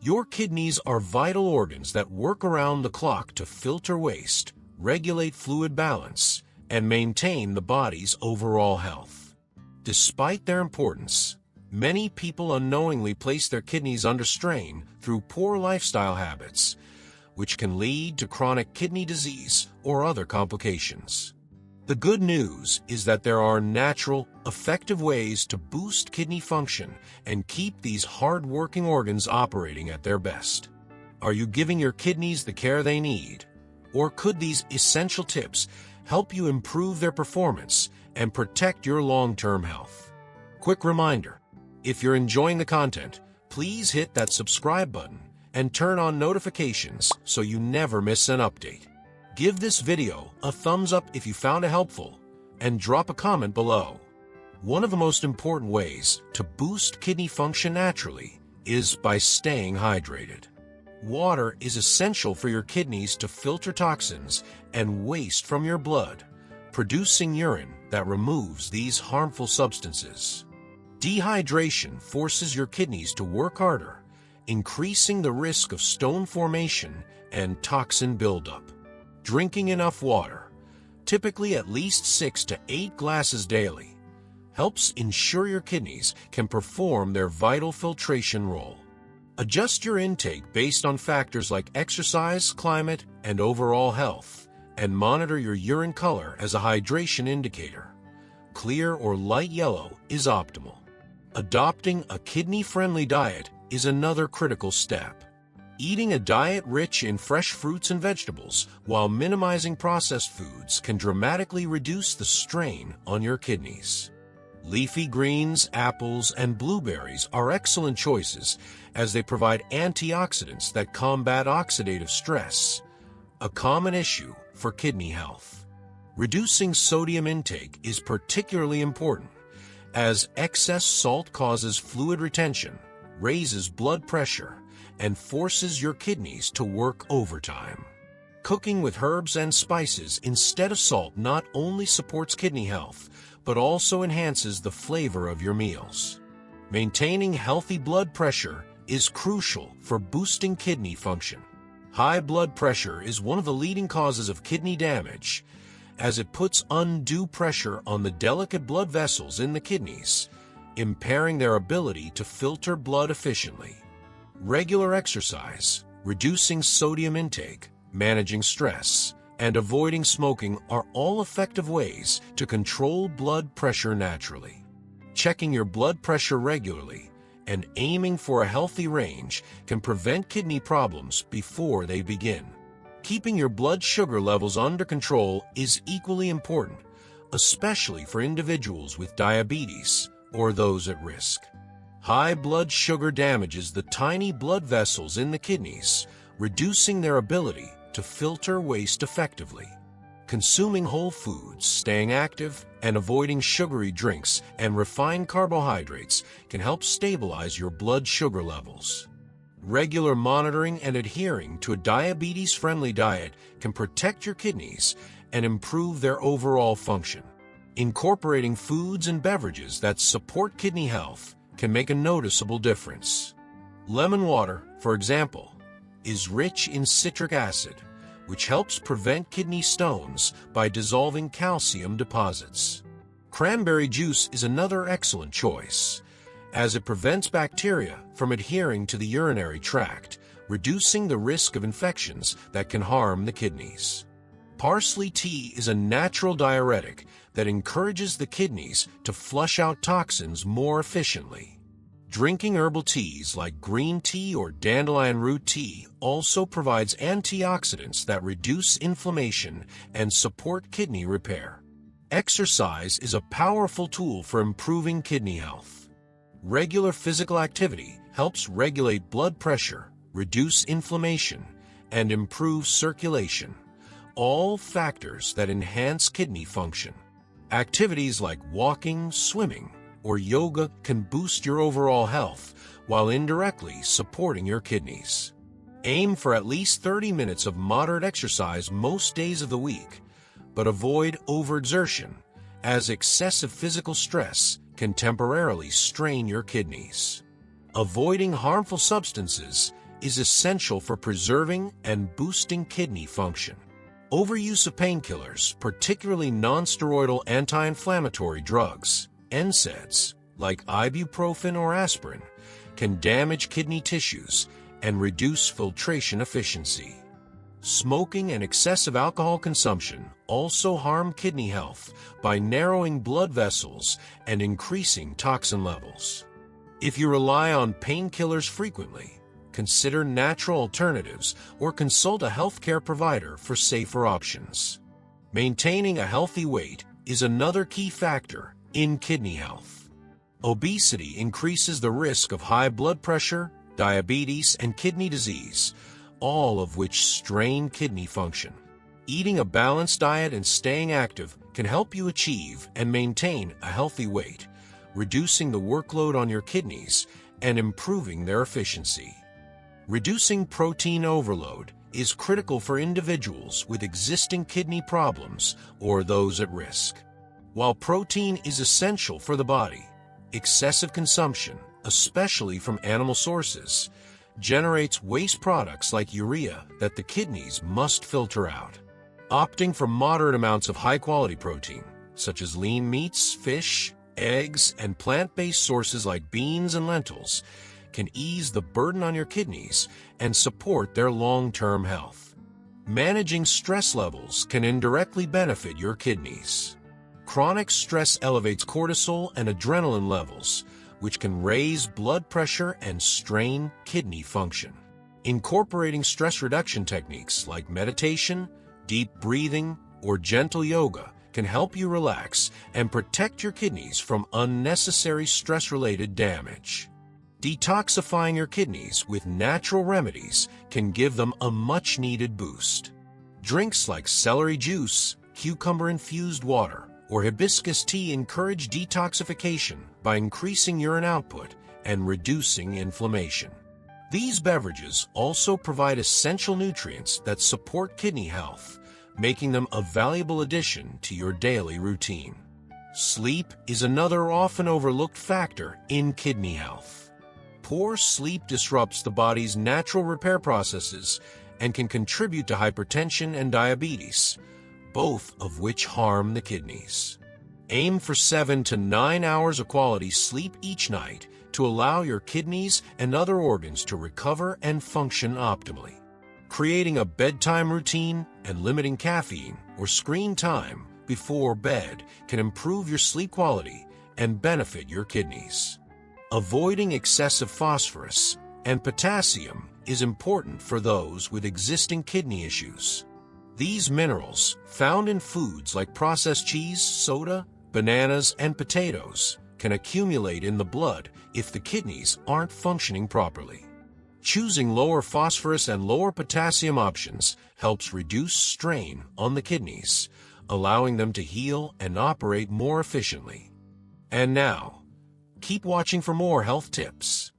Your kidneys are vital organs that work around the clock to filter waste, regulate fluid balance, and maintain the body's overall health. Despite their importance, many people unknowingly place their kidneys under strain through poor lifestyle habits, which can lead to chronic kidney disease or other complications. The good news is that there are natural, effective ways to boost kidney function and keep these hard-working organs operating at their best. Are you giving your kidneys the care they need? Or could these essential tips help you improve their performance and protect your long-term health? Quick reminder, if you're enjoying the content, please hit that subscribe button and turn on notifications so you never miss an update. Give this video a thumbs up if you found it helpful, and drop a comment below. One of the most important ways to boost kidney function naturally is by staying hydrated. Water is essential for your kidneys to filter toxins and waste from your blood, producing urine that removes these harmful substances. Dehydration forces your kidneys to work harder, increasing the risk of stone formation and toxin buildup. Drinking enough water, typically at least 6 to 8 glasses daily, helps ensure your kidneys can perform their vital filtration role. Adjust your intake based on factors like exercise, climate, and overall health, and monitor your urine color as a hydration indicator. Clear or light yellow is optimal. Adopting a kidney-friendly diet is another critical step. Eating a diet rich in fresh fruits and vegetables while minimizing processed foods can dramatically reduce the strain on your kidneys. Leafy greens, apples, and blueberries are excellent choices as they provide antioxidants that combat oxidative stress, a common issue for kidney health. Reducing sodium intake is particularly important, as excess salt causes fluid retention, raises blood pressure, and forces your kidneys to work overtime. Cooking with herbs and spices instead of salt not only supports kidney health, but also enhances the flavor of your meals. Maintaining healthy blood pressure is crucial for boosting kidney function. High blood pressure is one of the leading causes of kidney damage, as it puts undue pressure on the delicate blood vessels in the kidneys, impairing their ability to filter blood efficiently. Regular exercise, reducing sodium intake, managing stress, and avoiding smoking are all effective ways to control blood pressure naturally. Checking your blood pressure regularly and aiming for a healthy range can prevent kidney problems before they begin. Keeping your blood sugar levels under control is equally important, especially for individuals with diabetes or those at risk. High blood sugar damages the tiny blood vessels in the kidneys, reducing their ability to filter waste effectively. Consuming whole foods, staying active, and avoiding sugary drinks and refined carbohydrates can help stabilize your blood sugar levels. Regular monitoring and adhering to a diabetes-friendly diet can protect your kidneys and improve their overall function. Incorporating foods and beverages that support kidney health can make a noticeable difference. Lemon water, for example, is rich in citric acid, which helps prevent kidney stones by dissolving calcium deposits. Cranberry juice is another excellent choice, as it prevents bacteria from adhering to the urinary tract, reducing the risk of infections that can harm the kidneys. Parsley tea is a natural diuretic that encourages the kidneys to flush out toxins more efficiently. Drinking herbal teas like green tea or dandelion root tea also provides antioxidants that reduce inflammation and support kidney repair. Exercise is a powerful tool for improving kidney health. Regular physical activity helps regulate blood pressure, reduce inflammation, and improve circulation, all factors that enhance kidney function. Activities like walking, swimming, or yoga can boost your overall health while indirectly supporting your kidneys. Aim for at least 30 minutes of moderate exercise most days of the week, but avoid overexertion, as excessive physical stress can temporarily strain your kidneys. Avoiding harmful substances is essential for preserving and boosting kidney function. Overuse of painkillers, particularly non-steroidal anti-inflammatory drugs, NSAIDs, like ibuprofen or aspirin, can damage kidney tissues and reduce filtration efficiency. Smoking and excessive alcohol consumption also harm kidney health by narrowing blood vessels and increasing toxin levels. If you rely on painkillers frequently, consider natural alternatives or consult a healthcare provider for safer options. Maintaining a healthy weight is another key factor in kidney health. Obesity increases the risk of high blood pressure, diabetes, and kidney disease, all of which strain kidney function. Eating a balanced diet and staying active can help you achieve and maintain a healthy weight, reducing the workload on your kidneys and improving their efficiency. Reducing protein overload is critical for individuals with existing kidney problems or those at risk. While protein is essential for the body, excessive consumption, especially from animal sources, generates waste products like urea that the kidneys must filter out. Opting for moderate amounts of high-quality protein, such as lean meats, fish, eggs, and plant-based sources like beans and lentils, can ease the burden on your kidneys and support their long-term health. Managing stress levels can indirectly benefit your kidneys. Chronic stress elevates cortisol and adrenaline levels, which can raise blood pressure and strain kidney function. Incorporating stress reduction techniques like meditation, deep breathing, or gentle yoga can help you relax and protect your kidneys from unnecessary stress-related damage. Detoxifying your kidneys with natural remedies can give them a much-needed boost. Drinks like celery juice, cucumber-infused water, or hibiscus tea encourage detoxification by increasing urine output and reducing inflammation. These beverages also provide essential nutrients that support kidney health, making them a valuable addition to your daily routine. Sleep is another often overlooked factor in kidney health. Poor sleep disrupts the body's natural repair processes and can contribute to hypertension and diabetes, both of which harm the kidneys. Aim for 7 to 9 hours of quality sleep each night to allow your kidneys and other organs to recover and function optimally. Creating a bedtime routine and limiting caffeine or screen time before bed can improve your sleep quality and benefit your kidneys. Avoiding excessive phosphorus and potassium is important for those with existing kidney issues. These minerals, found in foods like processed cheese, soda, bananas, and potatoes, can accumulate in the blood if the kidneys aren't functioning properly. Choosing lower phosphorus and lower potassium options helps reduce strain on the kidneys, allowing them to heal and operate more efficiently. And now, keep watching for more health tips.